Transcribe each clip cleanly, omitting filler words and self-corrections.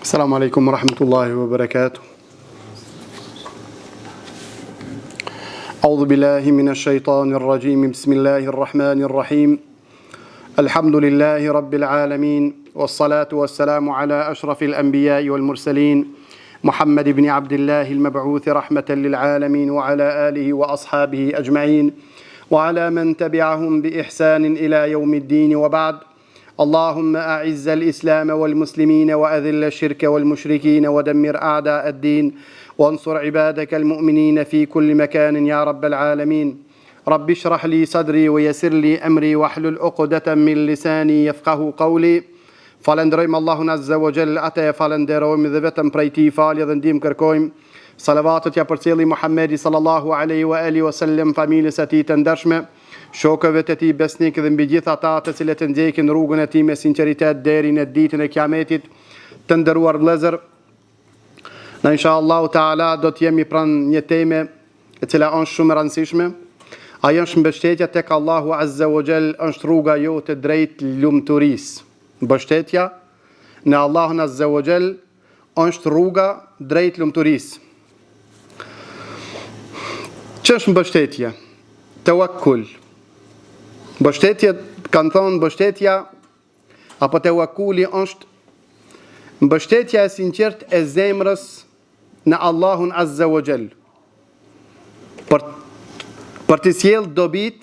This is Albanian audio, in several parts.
السلام عليكم ورحمة الله وبركاته. أعوذ بالله من الشيطان الرجيم. بسم الله الرحمن الرحيم. الحمد لله رب العالمين، والصلاة والسلام على أشرف الأنبياء والمرسلين محمد بن عبد الله المبعوث رحمة للعالمين، وعلى آله وأصحابه أجمعين، وعلى من تبعهم بإحسان إلى يوم الدين، وبعد. اللهم أعز الإسلام والمسلمين، وأذل الشرك والمشركين، ودمر أعداء الدين، وانصر عبادك المؤمنين في كل مكان يا رب العالمين. رب اشرح لي صدري ويسر لي أمري واحلل عقدة من لساني يفقه قولي. Falenderojmë Allahun Azza wa Jall, atë e falenderojmë dhe vetëm prej tij falje dhe ndihmë kërkojmë. Salavatet ja përcjelli Muhammedi sallallahu alaihi wa alihi wasallam, familjes së tij të ndershme, shokëve të tij besnik dhe mbi gjithë ata të cilët e ndjekin rrugën e tij me sinqeritet deri në ditën e Kiametit. Të nderuar vëllezër, na inshallah taala do të jemi pranë një teme e cila është shumë e rëndësishme. Ajo është mbështetja tek Allahu Azza wa Jall, është rruga jote drejt lumturisë. Mbështetja në Allahun Azza wa Jall është rruga drejt lumturisë. Ç'është mbështetja? Tawakkul. Mbështetja, kanë thonë mbështetja apo tawakkuli është mbështetja e sinqertë e zemrës në Allahun Azza wa Jall. Për të sjellë dobit,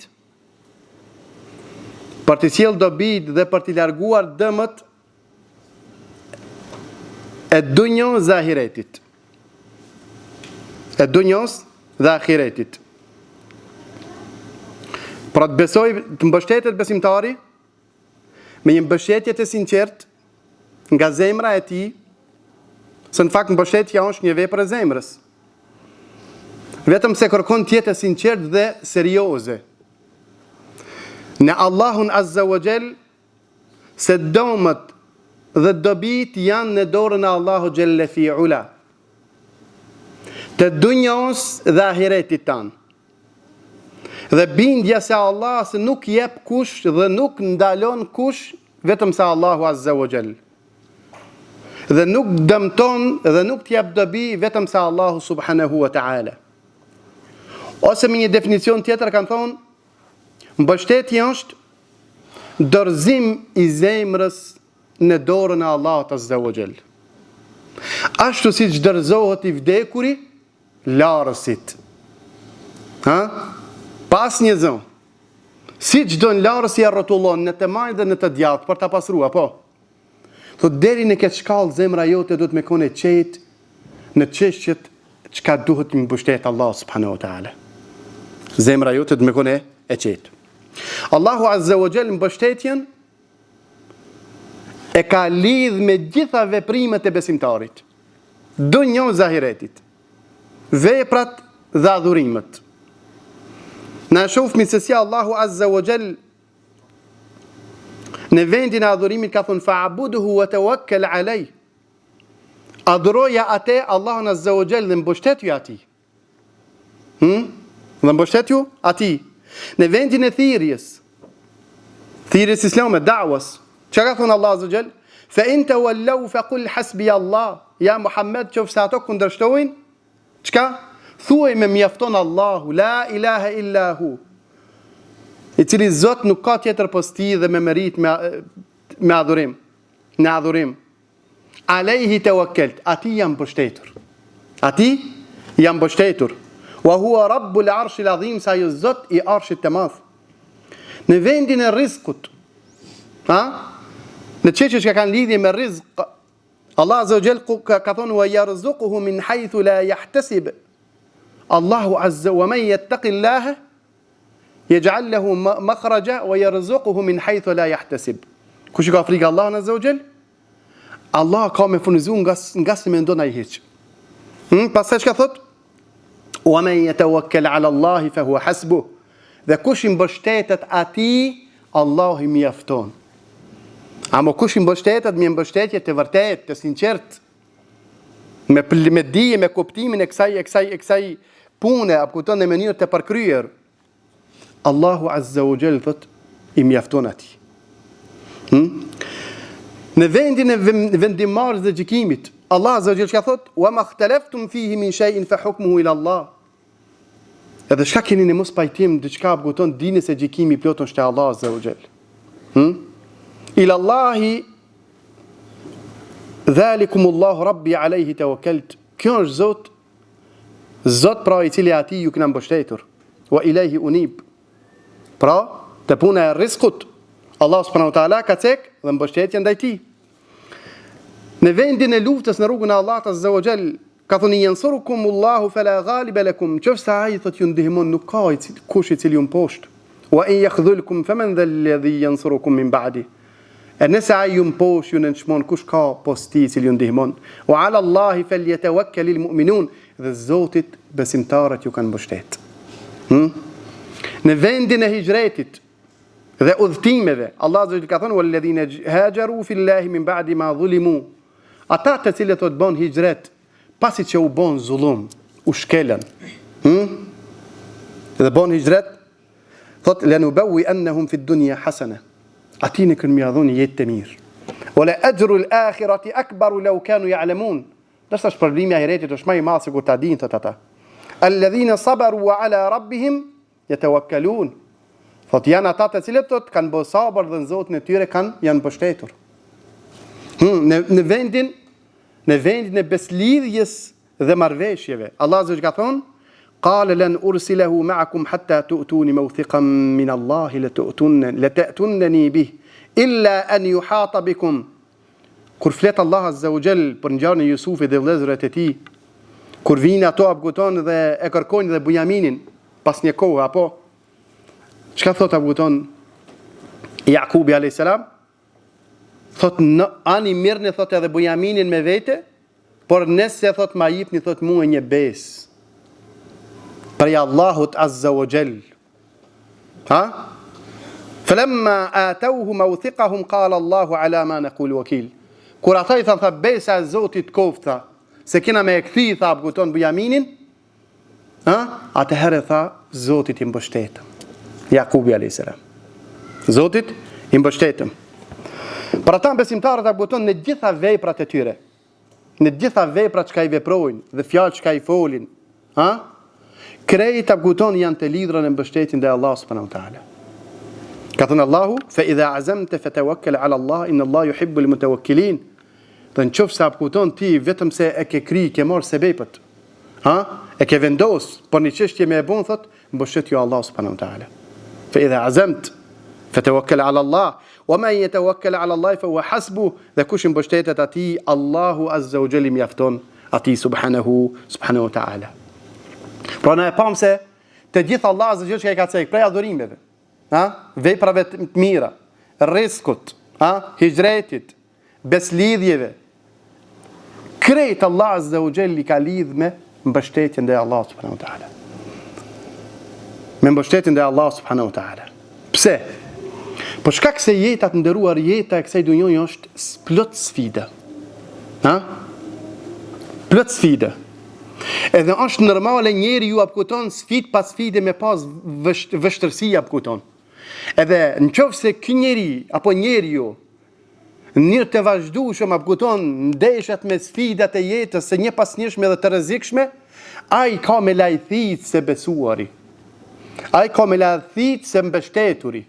dhe për të larguar dëmët e dunjos dhe ahiretit. Pra të besoj, të mbështetet besimtari me një mbështetje të sinqertë nga zemra e tij, se në fakt mbështetja është një vepër e zemrës. Vetëm se kërkon të jetë e sinqertë dhe serioze në Allahun Azza wa Jall, se dëmët dhe dobit janë në dorën e Allahu Jalla fi Ula, të dunjos dhe ahiretit tanë. Dhe bindja se Allah se nuk jep kush dhe nuk ndalon kush vetëm se Allahu Azza wa Jall. Dhe nuk dëmton dhe nuk t'jep dobi vetëm se Allahu Subhanahu wa Ta'ala. Ose me një definicion tjetër kanë thonë, mbështetja është dorëzim i zemrës në dorën e Allahut Azza wa Jall. Ashtu siç dorëzohet i vdekuri larësit. Pas një zon. Siç do në larësi e rrotullon në të majtë dhe në të djathtë për ta pasrua, po. Thot deri në këtë shkallë zemra jote do të më kone qetë në çështjet çka duhet të mbështet Allah subhanahu wa taala. Zemra jote do të më kone e qetë. Allahu Azza wa Jall mbështetjen e ka lidh me gjitha veprimet e besimtarit, dunjos dhe ahiretit, veprat dhe adhurimet. Na shohim se si Allahu Azza wa Jall në vendin e adhurimit ka thënë fa'buduhu wa tawakkal alej. Adhuroja atë Allahun Azza wa Jall dhe mbështetju atij. Dhe mbështetju atij. Në vendin e thirrjes islame, da'was, çka ka thënë Allah Azza wa Jall? Fa in tawallaw faqul hasbi Allah. Ja Muhammed, qofse ato kundërshtojnë, çka? Thuaj me mjafton Allahu, la ilaha illa hu, i cili Zot nuk ka tjetër pos tij dhe me merit me adhurim, në adhurim. Alayhi tawakkalt, ati jam mbështetur. Wa huwa rabbul arshil azim, sa ju Zot i arshit të madh. Në vendin e rizkut, në çështje që kanë lidhje me rizq, Allah Azza wa Jall ka thonë wa yarzuquhu min haythu la yahtasib. Allahu Azza wa man yattaqillaha yaj'al lahu makhraja wa yarzuquhu min haythu la yahtasib. Kush ka frikë Allahun Azza wa Jall? Allah ka me furnizuar nga se mendon ai hiç. Pastaj çka thot? Wa man yatawakkal 'ala Allah fa huwa hasbuh. Dhe kush i mbështetet atij, Allahu i mjafton. Amo kush i mbështetet me mbështetje të vërtetë, të sinqertë, me dije, me kuptimin e kësaj pune, apo kupton në mënyrë të përkryer, Allahu Azza wa Jall thot i mjafton atij. Në vendin e vendimarrjes dhe gjykimit, Allah azza wa jall çka thot, "Wa ma ikhtalaftum fihi min shay'in fa hukmuhu ila Allah." Edhe çka keni në mos pajtim, diçka kupton dini se gjykimi i plotën është te Allah azza wa jall. Ila Allahi dhalikumullahu rabbi alayhi tawakkaltu. Kjo është Zot pra i cili ati ju kena mbështetur. Wa ilayhi unib. Pra, të puna e rizkut. Allah subhanahu wa taala ka cek dhe mbështetja ndaj tij. Në vendin e luftës në rrugën e Allahut azza wa jall, ka thënë yansurukumullahu fala ghaliba lakum. Qofse ai thot ju ndihmon, nuk ka kush i cili ju mposht. Wa in yakhdhulkum faman dhal ladhi yansurukum min ba'di. E nëse ai ju mposht, ju nënçmon, kush ka posti i cili ju ndihmon. Wa ala Allahi falyatawakkalul mu'minun. Dhe Zotit besimtarët ju kanë mbështet. Në vendin e hijretit dhe udhëtimeve, Allah azza wa jalla ka thënë walladhina hajaru fillahi min ba'di ma zulimu. Ata të cilët do të bën hijret pasi që u bën zullum, u shkelën. Dhe bën hijret, thot lanubawwi annahum fi dunya hasana. Ati në kanë mjadhun jetë të mirë. Wala ajru al-akhirati akbaru law kanu ya'lamun. Dërsa shpërblimi i ahiretit është më i madh se kur ta dinë thot ata. Alladhina sabaru wa ala rabbihim yatawakkalun. Thot janë ata të cilët kanë bërë sabër dhe në Zotin e tyre janë mbështetur. Në vendin e beslidhjes dhe marrëveshjeve, Allah azza wa jalla ka thonë: "Qala lan ursilahu ma'akum hatta tu'tuni mawthiqan min Allah la ta'tunni bih illa an yuhata bikum." Kur flet Allah azza wa jall për ngjarjen e Jusufit dhe vëllezërit e tij, kur vinë ato abguton dhe e kërkojnë dhe Bunjaminin pas një kohë, apo çka thot abguton Jakubi alayhis salam? Thot ani mirëni thot edhe Bunjaminin me vete, por nëse thot ma jipni thot mua një besë prej Allahut azza wa jall. Falamma atawhu mawthiqahum qala Allahu ala ma naqulu wakil. Kur ata i tha besa e Zotit kofta, se kena me e këthi, tha abguton Bunjaminin, atëherë tha, Zotit i mbështetëm. Jakubi a.s. Zotit i mbështetëm. Për ata besimtarët abguton në gjitha veprat e tyre, në gjitha veprat që ka i veprojnë, dhe fjalë që ka i folin, krejt abguton janë të lidhra në mbështetin dhe Allah subhanahu wa taala. Ka thënë Allahu, fa idha azamta fatawakkal ala Allah, inna Allah yuhibbul mutawakkilin. Dhe në qofë se apkuton ti vetëm se e ke kri, ke marë sebepët, e ke vendos, por një çështje me e bon, thot, mbështet ju Allah subhanahu wa taala. Fa idha azamt, fatawakkal ala Allah, wa man yatawakkal ala Allah fa huwa hasbuh. Dhe kush mbështetet atij, Allahu azza wa jalla mjafton atij subhanahu wa taala. Pra na e pam se të gjithë Allah azza wa jalla që i ka cek prej adhurimeve, veprave të mira, rrezikut, hijretit, beslidhjeve, krejt Allah azza wa jall i ka lidh me mbështetjen dhe Allah subhanahu wa taala. Me mbështetjen dhe Allah subhanahu wa taala. Pse? Po shkak se jeta të nderuar, jeta e kësaj dunjë është plot sfida. Plot sfida. Edhe është normale njeriu apkuton sfidë pas sfide me pas vështirësi apkuton. Edhe në qoftë se ky njeri apo njeriu njërë të vazhdueshëm apkuton ndeshet me sfidat e jetës se një pas njëshme dhe të rrezikshme, ai ka me lajthit se besuari. Ai ka me lajthit se mbështeturi.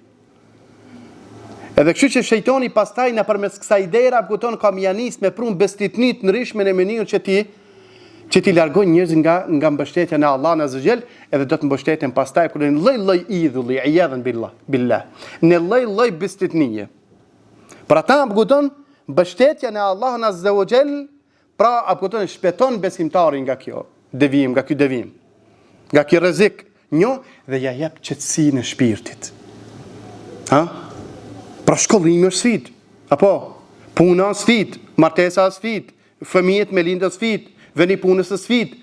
Edhe kështu që shejtoni pastaj nëpërmes kësaj dera apkuton ka mjanis me prun bestitnit në rishme në mënyrë që ti largon njerëz nga mbështetja në Allah në zëgjel, edhe do të mbështeten pastaj kur në lloj idhulli, iyadhan billah. Në lloj bestitnie. Për ata apkuton mbështetja në Allahun azza wa jall, pra apkuton shpëton besimtarin nga kjo devijim, nga ky devijim, nga ky rrezik, dhe ja jep qetësinë e shpirtit. Pra shkollimi është sfidë, apo puna është sfidë, martesa është sfidë, fëmijët me lindë është sfidë, veni punës është sfidë,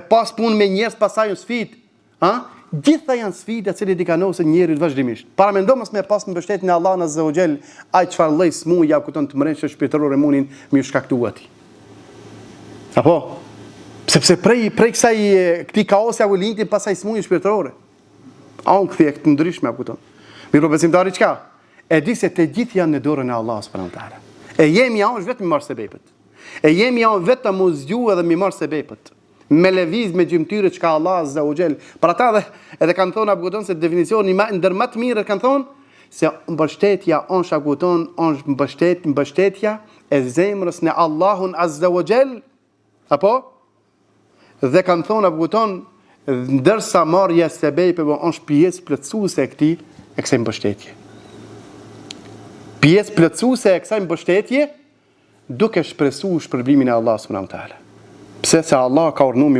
pas punë me njerëz pasaj është sfidë. Gjitha janë sfida që i kanosen njerit vazhdimisht. Para mendo mos me pas mbështetjen në Allahun azza wa jall, ai çfarë lloj smuj apkuton të mreqë shpirtërore munin më shkaktua ati. Apo sepse prej këtij kaosi apo lindin pasaj smuj shpirtërore. Unë kthej të ndryshme apkuton. Mirë besimtari çka? E di se të gjithë janë në dorën e Allahut subhanahu wa taala. E jemi është vetëm marrë sebepet. E jemi janë vetëm mu zgju edhe mi marë sebepët. Me lëviz, me gjymtyre që ka Allah Azza wa Jall. Për ata edhe kanë thonë abuton se definicioni ndër më të mirë kanë thonë se mbështetja është abuton, është mbështetja e zemrës në Allahun Azza wa Jall. Apo? Dhe kanë thonë abuton ndërsa marrja e sebepeve është pjesë plotësuese e kësaj mbështetje. Pjesë plotësuese e kësaj mbështetje duke shpresuar shpërblimin e Allahut subhanahu wa taala. Pse se Allah ka urdhëruar mi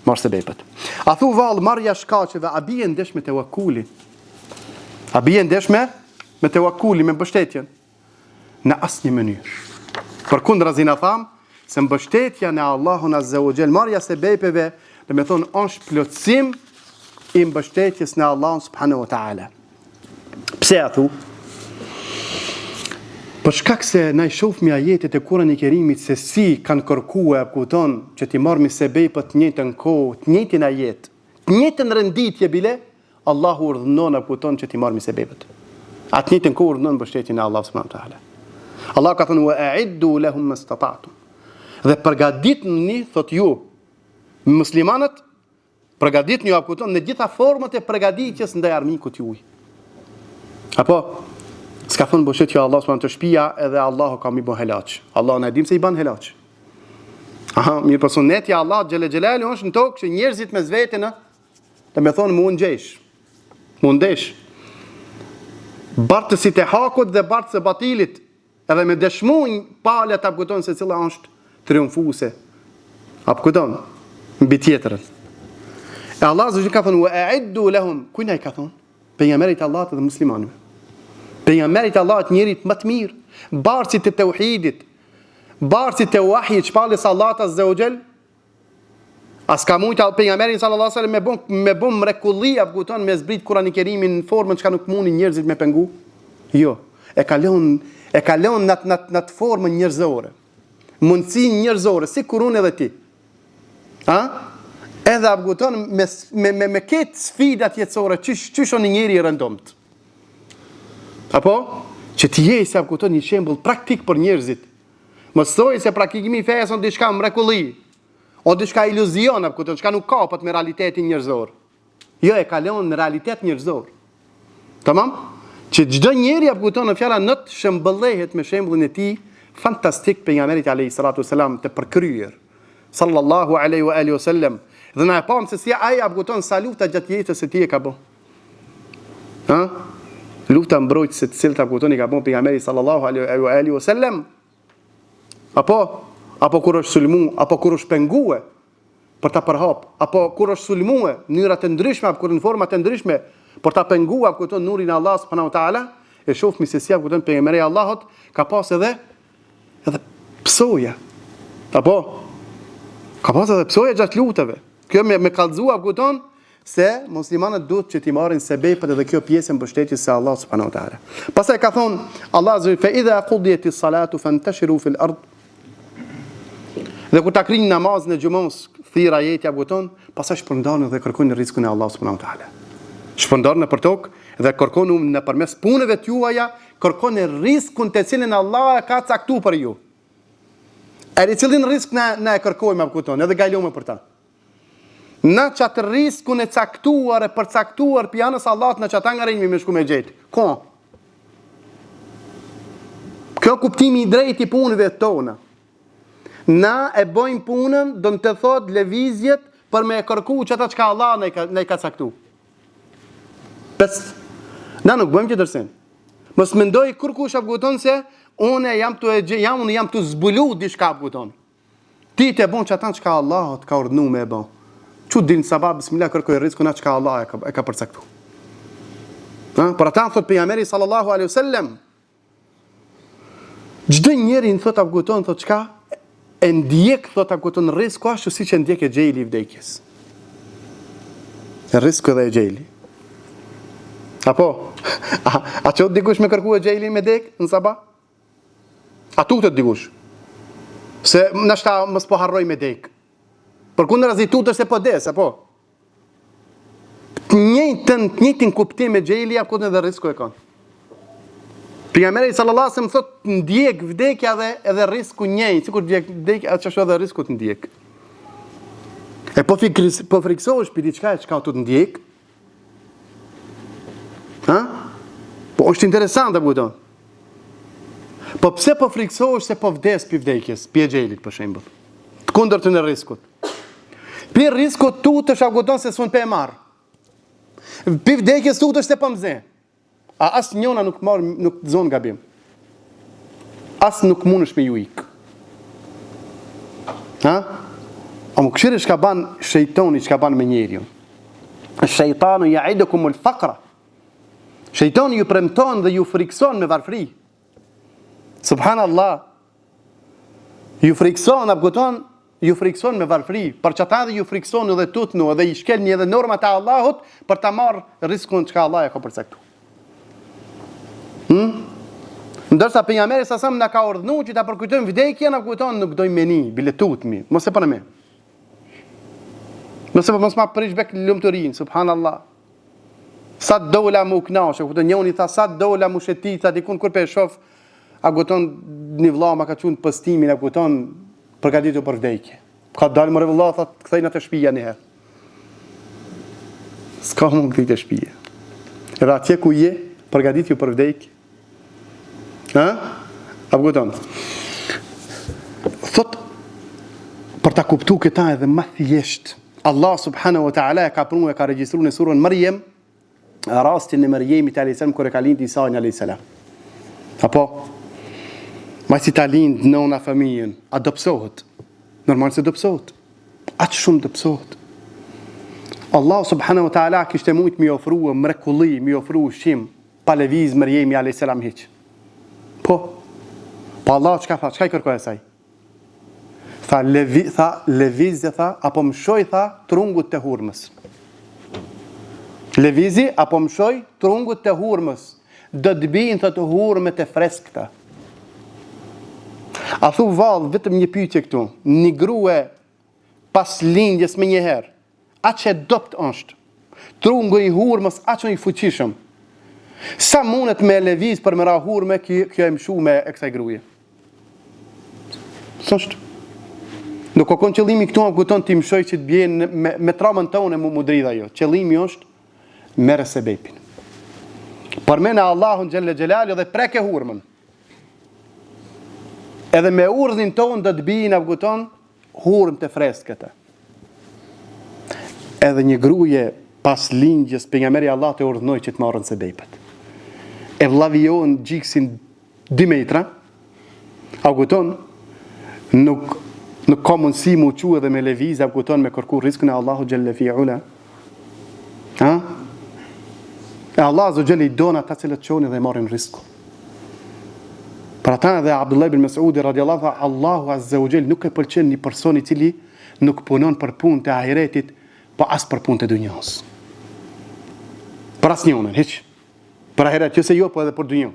marr sebepet. A thu vallë marrja shkaqeve, a bie ndesh me tewakkuli? A bie ndesh me tewakkuli, me mbështetjen? Në asnjë mënyrë. Përkundrazi na tham se mbështetja në Allahun Azza wa Jall, marrja sebepeve, do të thonë është plotësim i mbështetjes në Allahun subhanahu wa taala. Pse a thu? Për shkak se na I shohmi ajetet e Kuranit Kerimit se si kanë kërkuar kupton që ti marrë me sebepet të njëjtën kohë, të njëjtin ajet, të njëjtën renditje bile, Allahu urdhënon kupton që ti marrë me sebepet. Atë njëjtën kohë urdhënon mbështetjen e Allahut subhanahu wa taala. Allah ka thënë wa a'iddu lahum mastata'tum. Dhe përgatitni thot ju muslimanët, përgatitni ju kupton në gjitha format e përgatitjes ndaj armikut juaj. Apo s'ka thonë bëshet që Allah s'ma të shpia edhe Allah ka mi bo helaq. Allah në edhim se I ban helaq. Aha, mirë për sunnetja Allah Gjelle Gjelalu është në tokë që njerëzit me zvetin të me thonë mu ndesh. Bartësit e hakut dhe bartës e batilit edhe me dëshmujnë palet apëkuton se cila është triumfuse. Apëkuton, mbi tjetërën. E Allah zë ka thonë, wa a'iddu lahum, kujna I ka thonë? Pejgamberit Allah dhe muslimanëve. Pejgamberit Allah të njerit më të mirë, barësit e tauhidit, barësit e wahjit, shpallës Allah Azza wa Jall. As ka mujtë pejgamberin sallallahu alaihi wasallam me bëm mrekullia kupton me zbrit Kur'anin Kerimin në formën që nuk mundi njerëzit me pengu. Jo, e kalon në të formën njerëzore. Mundësi njerëzore, si kurun edhe ti. Ha? Edhe kupton me këtë sfidat jetësore, çish on njëri I rëndomt. Apo që ti je sa kupton një shembull praktik për njerëzit. Mos thoj se praktikimi I fesë është diçka mrekulli, o diçka iluzion apo kupton, çka nuk kapet me realitetin njerëzor. Jo, e kalon në realitet njerëzor. Tamam? Që çdo njeri apo kupton në fjala not shëmbëllehet me shembullin e tij fantastik pejgamberit alayhi salatu wasalam të përkryer. Sallallahu alaihi wa alihi wasallam. Dhe na e pam se si ai apo kupton sa lufta gjatë jetës së tij e ka bë. Ha? Lufta mbrojtëse të cilët I ka bën pejgamberi sallallahu alaihi wasallam. Apo kur është sulmu, apo kur është pengue për ta përhap, apo kur është sulmue në mënyra të ndryshme, apo kur në forma të ndryshme për ta penguar kupton nurin e Allah subhanahu wa taala, e shohmi se si kupton pejgamberi Allahut ka pas edhe psoja. Apo ka pas edhe psoja gjatë luftave. Kjo me kallëzua kupton se muslimanët duhet që t'i marrin sebepet edhe kjo pjesë e mbështetjes së Allah subhanahu wa taala. Pastaj ka thonë Allah azza fa idha qudiyatis salatu fantashiru fil ard. Dhe kur ta krijnë namazin e xumos, thirr ajeti apo ton, pastaj shpërndani dhe kërkojnë rrezikun e Allah subhanahu wa taala. Shpërndani për tokë dhe kërkoni nëpërmes punëve të juaja, kërkoni rrezikun të cilin Allah e ka caktuar për ju. Ai cilin rrezik na e kërkojmë apo ton, edhe gajlome për ta. Në qatë riskun e caktuar e përcaktuar pjanës Allah në qatë angarinjmi me shku me gjetë. Ko? Kjo kuptimi I drejti punëve tona. Na e bojmë punën, do në të thot levizjet për me e kërku që ata qka Allah ne I ka caktu. Pes, na nuk bëjmë që dërsen. Mos mendoj kërkush apëguton se unë jam të zbulu dishka apëguton. Ti të bon që ata qka Allah ka urdhnu me e bon. Që din sabab, bismillah, kërkoj rizkun atë që Allah e ka përcaktu. Për ata thot pejgamberi sallallahu alaihi wasallam, çdo njeri në thot apëguton, thot qka, e ndjek thot apëguton rizku ashtu si që ndjek e gjejli I vdekjes. E rizku edhe e gjejli. Apo? A që të dikush me kërku e gjejli me dek në sabah? A tu të dikush? Se nështa mës po harroj me dek. Për kundër azitut është e po des, apo? Njëjtin kuptim e gjejli, apo dhe risku e kanë. Pejgamberi sallallahu alajhi wasallam thotë ndjek vdekja dhe edhe risku njëjë, sikur ndjek vdekja atë çashtu edhe risku të ndjek. E po friksohesh për diçka çka të ndjek. Ha? Po është interesant apo kupton? Po pse po friksohesh se po vdes për vdekjes, për xhelit për shembull. Të kundërtën e riskut. Për riskut tutesh apo kupton se s'un pe marr. Për vdekjes tutesh se po mze. A as njona nuk zon gabim. As nuk mundesh me ju ik. Ha? A më këshirë shka ban shejtoni, shka ban me njeriu. Shejtanu ya'idukumul faqra. Shejtoni ju premton dhe ju frikson me varfri. Subhanallah. Ju frikson, apëgoton, ju frikson me varfri. Për që ta dhe ju frikson edhe tutnu, edhe i shkelni edhe normat e Allahut, për ta marrë riskun që ka Allah e ka përcaktu. Ndërsa pejgamberi sa sam na ka urdhënuar që ta përkujtojmë vdekjen, na kujton nuk dojmë meni, biletutmi, mos e për me. Mos ma prish bek lumturin, subhanallah. Sa dola mu knaqe, kupton njëri tha sa dola mu shëtita dikun kur pe shoh, a guton një vëlla ma ka thënë postimin, a guton përgatitur për vdekje. Ka dalë më vëlla thot kthejna te shtëpia një herë. S'ka mund këtë te shtëpia. Edhe atje ku je, përgatitur për vdekje. Ha? A guton. Thot për ta kuptuar këta edhe më thjesht. Allah subhanahu wa ta'ala ka prunu e ka regjistru në surën Maryam rastin e Maryamit alayhis salam kur e ka lind Isa alayhis salam. Apo ma si ta lind nëna fëmijën, a dobësohet? Normal se dobësohet. Aq shumë dobësohet. Allah subhanahu wa ta'ala kishte mujt mi ofrua mrekulli, mi ofrua ushqim pa lëviz Maryami alayhis salam hiç. Po Allah çka tha, çka I kërkoi asaj? Tha lëvizje tha, apo mshoj tha trungut të hurmës. Lëvizi apo mshoj trungut të hurmës. Do të bijnë të hurmët e freskëta. A thu vallë vetëm një pyetje këtu. Një grua pas lindjes me një herë, aq e dopt është. Trungu I hurmës aq I fuqishëm. Sa mundet me lëviz për me ra hurme kjo e mshu me e kësaj gruaje. S'është. Nuk ka qëllimi këtu kupton ti mshoj që të bjen me tramën tonë mu dridha jo. Qëllimi është merë sebepin. Përmena Allahun xhelle xhelalu dhe preke hurmën. Edhe me urdhin tonë do të bijnë kupton hurmë të freskëta. Edhe një gruaje pas lindjes pejgamberi Allah të urdhnoi që të marrën sebepet. E vllavi jon gjiksin 2 metra. A kupton nuk ka mundësi mu qu edhe me lëviz, a kupton me kërku rizkën e Allahu xhelle fi'ula. Ha? E Allah azza xhelle I don ata që çonin dhe marrin rizku. Për ata edhe Abdullah ibn Mas'ud radhiyallahu anhu, Allahu azza xhelle nuk e pëlqen një person I cili nuk punon për punë të ahiretit, po as për punë të dunjos. Për asnjëun, hiç. Për ahiret, jo se jo, po edhe për dunjën.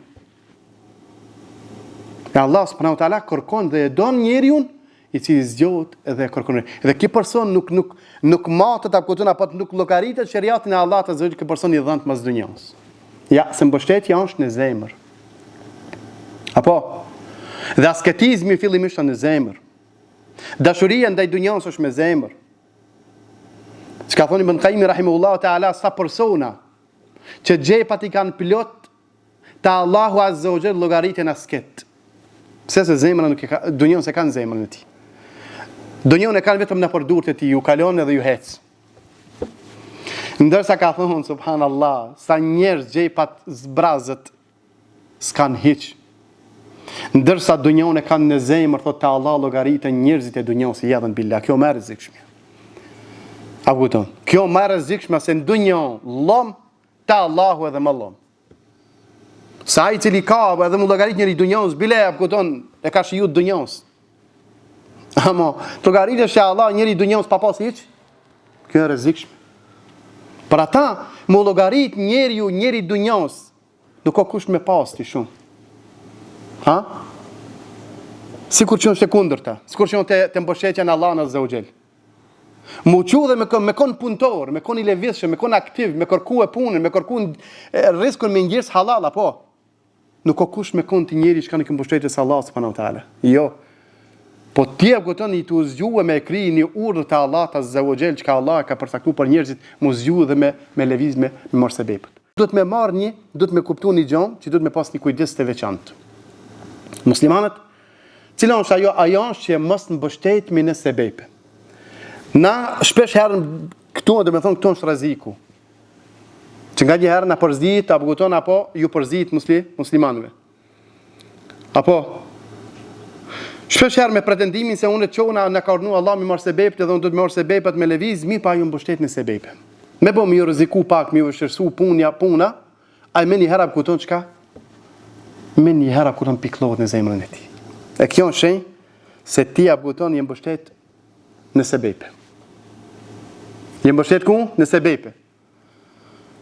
E Allah subhanahu wa ta'ala kërkon dhe e don njeriu I cili zgjohet edhe kërkon. Edhe ky person nuk matet apo kupton apo nuk llogaritet sheriatin e Allahut azza xhel, ky person I dhënë mas dunjos. Ja, se mbështetja është në zemër. Apo dhe asketizmi fillimisht është në zemër. Dashuria ndaj dunjos është me zemër. Çka thoni Ibn Qayyim rahimahullahu ta'ala, sa persona që xhepat I kanë plot te Allahu azza xhel llogaritën asket. Pse se zemra nuk e ka, dunjon se kanë zemrën e tij. Dunjon e kanë vetëm në përdurët e tij, ju kalon edhe ju hec. Ndërsa ka thonë subhanallah, sa njerëz gjepat zbrazët s'kan hiç. Ndërsa dunjon e kanë në zemër, thotë Allah llogaritën njerëzit e dunjos I jadën billah. Kjo më e rrezikshme. A kupton? Kjo më e rrezikshme se në dunjon llom te Allahu edhe më llom. Sa I cili ka edhe më llogarit njëri dunjos, bile apo kupton, e ka shiju dunjos. Amo, të llogaritësh që Allah njëri dunjos pa pas hiç, kjo është rrezikshme. Për ata, më llogarit njëri dunjos, nuk ka kush me pas ti shumë. Ha? Sikur që është e kundërta, sikur që është të mbështetja në Allahun azza xhel. Mu qu dhe me kon punëtor, me kon I lëvizshëm, me kon aktiv, me kërku e punën, me kërku rizkun me ngjers halal apo. nuk ka kush me kon ti njeri që kanë këmbë mbështetjes Allah subhanahu wa taala. Jo. Po ti e kupton i tu zgjuar me kri një urdhër të Allahut azza wa jall që Allah ka përcaktuar për njerëzit, mu zgjuar dhe me lëviz me marr sebepet. Duhet me marr duhet me kuptuar një gjë që duhet me pas një kujdes të veçantë. Muslimanët, cila është ajo që mos mbështetemi në sebepe. Na shpesh herë këtu, do të thonë këtu është rreziku. Që nga një herë na përzit, apo kupton apo ju përzit muslimanëve. Apo shpesh herë me pretendimin se unë çona na ka urdhëruar Allah mi marr sebepet dhe unë do të marr sebepet me lëviz, mi pa ju mbështet në sebepe. Me bë më ju rreziku pak, më ju vështirësu puna, ai më një herë apo kupton çka? Më një herë apo kupton pikëllohet në zemrën e tij. E kjo është shenjë se ti apo kupton je mbështet në sebepe. Je mbështet ku? Në sebepe.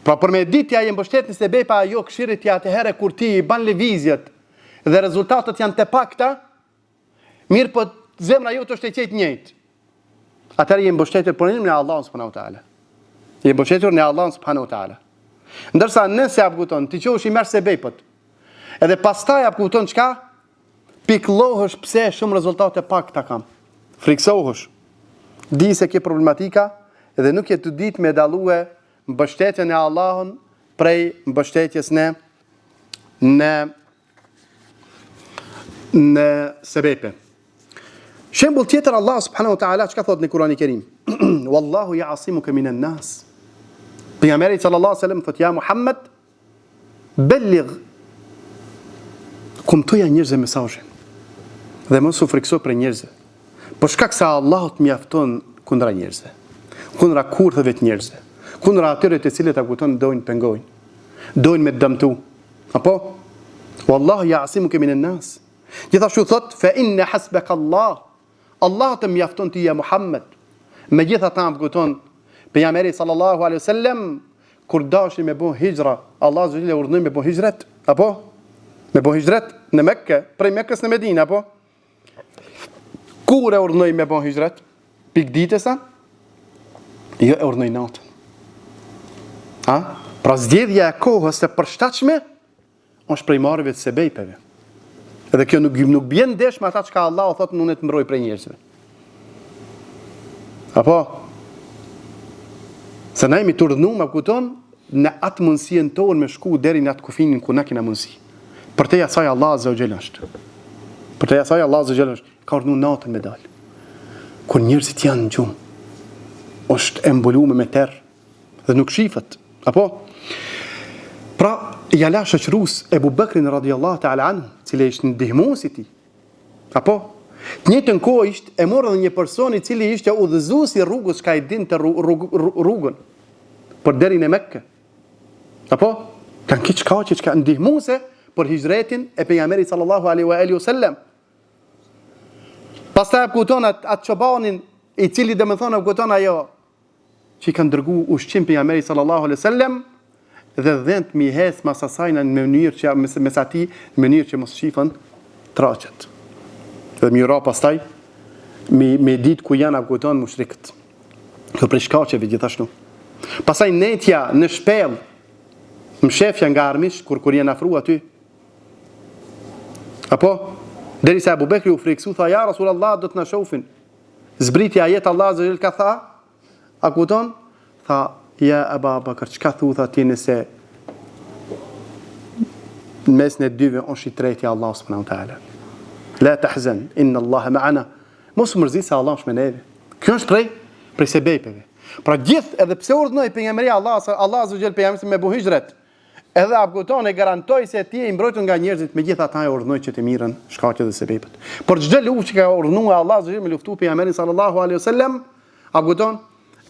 Pra për me ditë ja je mbështet në sebepe, ajo këshirit ja atëherë kur ti i ban lëvizjet dhe rezultatet janë të pakta, mirë po zemra jote është e qetë njëjtë. Atëherë je mbështetur për në Allah subhanahu wa taala. Je mbështetur në Allah subhanahu wa taala. Ndërsa nëse apo kupton ti qosh i merr sebepet. Edhe pastaj apo kupton çka? Pikëllohesh pse shumë rezultate pakta kam. Friksohesh. Di se ke problematika dhe nuk je të ditë me dallue mbështetjen e Allahun prej mbështetjes në sebepe. Shembull tjetër Allah subhanahu wa taala çka thot në Kur'anin e Kerim? Wallahu ya'asimuka minan nas. Pejgamberi sallallahu alaihi wasallam thot ja Muhammed belligh kumtoja njerëzve mesazhin. Dhe mos u frikso për njerëzve. Por shkak se Allahu të mjafton kundra njerëzve. Kundra kurtheve të njerëzve. Kundra atyre të cilët apo kupton dojnë pengojnë. Dojnë me dëmtu. Apo wallahu ya'asimuka minan nas. Gjithashtu thot fa inna hasbaka Allah. Allah të mjafton ti ja Muhammed. Megjithatë apo kupton pejgamberi sallallahu alaihi wasallam kur dashi me bën hijra, Allah azza wa jalla urdhënoi me bën hijret, apo me bën hijret në Mekë, prej Mekës në Medinë, apo kur e urdhënoi me bën hijret? Pikditësa? Jo, e urdhënoi natën. Pra zgjedhja e kohës e përshtatshme është prej marrjeve të sebepeve. Edhe kjo nuk bjen ndesh me ata çka Allahu thotë unë të mbroj prej njerëzve. Apo se na jemi të urdhënuar, apo kupton, në atë mundësien tonë me shku deri në atë kufinin ku na kena mundësi. Për te asaj Allah azza wa jalla është. Për te asaj Allah azza wa jalla është. Ka urdhënuar natën me dal. Kur njerëzit janë në gjumë, është e mbuluar me terr dhe nuk shifet. Apo pra ja la shoqërus Ebu Bekrin radhiyallahu ta'ala anhu, cili ishte ndihmuesi i tij. Apo të njëjtën kohë ishte e morë edhe një person i cili ishte udhëzuesi i rrugës, ka i dinte rrugën për deri në Mekë. Apo kanë kiç kaqe që kanë ndihmuese për hijretin e pejgamberit sallallahu alaihi wasallam. Pastaj kupton atë çobanin i cili domethënë kupton ajo që i kanë dërguar ushqim pejgamberit sallallahu alaihi wasallam dhe dhënt mi hes mas asaj në mënyrë që mes atij në mënyrë që mos shifën traqet. Dhe mi ra pastaj me ditë ku janë kupton mushrikët. Kjo për shkaqeve gjithashtu. Pastaj netja në shpellë, mshefja nga armish kur janë afruar aty. Apo derisa Abu Bekri u friksu tha ja Rasulullah do të na shohin. Zbriti ajet Allah azza wa jall ka tha, a kupton? Tha ja Abu Bakr, çka thu ti nëse në mes në dyve është i treti Allah subhanahu wa taala. La tahzan inna Allah ma'ana. Mos mërzit se Allah është me neve. Kjo është prej sebepeve. Pra gjithë edhe pse urdhënoi pejgamberi Allah azza wa jall pejgamberin me bu hijret, edhe apo e garantoi se ti i mbrojtur nga njerëzit, megjithatë ai urdhënoi që të mirën shkaqet dhe sebepet. Por çdo luftë që ka urdhënuar Allah azza wa jall me luftu pejgamberin sallallahu alaihi wasallam, apo